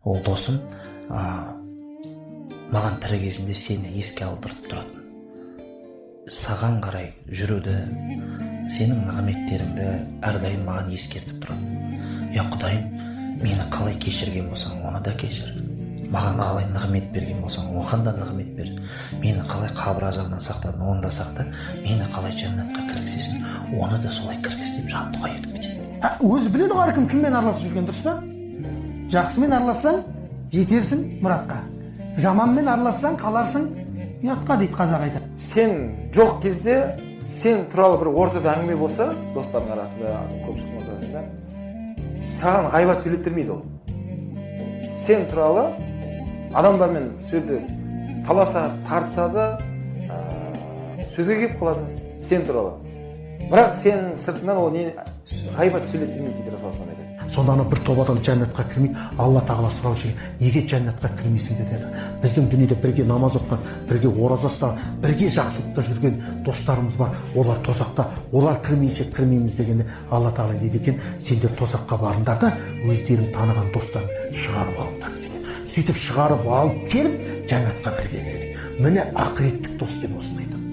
Ол досым маған тірі кезінде сені еске алдырып тұратын. Саған қарай жүруді, сенің нығметтеріңді әрдайым маған ескертіп тұратын. Я Құдайым, мені қалай кешірген болсаң, оны да кешір. Маған қалай нығмет берген болсаң, оған да нығмет бер. Мені қалай қабір азабынан сақтадың, оны да сақта. Мені қалай жәннатқа кіргізесің, оны да солай кіргіз деп жаттыға етіп кетеді. Өзі біледі ғой әркім кіммен араласып жүрген, дұрыс па? Жақсымен аралассаң, жетерсің мұратқа. Жаманмен аралассаң, қаларсың ұятқа дейді қазақ айтады. Сен жоқ кезде сен туралы бір ортада әңгіме болса, достардың арасында, көпшіліктің ортасында, саған ғайбат сөйлеп бермейді ол. Сен туралы адамдармен сөзді таласа, тартса да сөзге келіп қалады сен туралы. Бірақ сен сыртынан ол не ғайбат сөйлеп бермейді дейді Расул айтады. Сонда бір топ адам жәннатқа кірмей, Алла тағала сұраушы, неге жәннатқа кірмейсің деді. Біздің дүниеде бірге намаз оқыған, бірге ораза ұстаған, бірге жақсылықта жүрген достарымыз бар. Олар тозақта, олар кірмейінше кірмейміз дегенде Алла тағала не дейді екен? Сендер тозаққа барыңдар да өздерің таныған достарын шығарып алыңдар деген. Сөйтіп шығарып алып келіп жәннатқа бірге кіреді. Міне ақыреттік дос деп осыны айтады.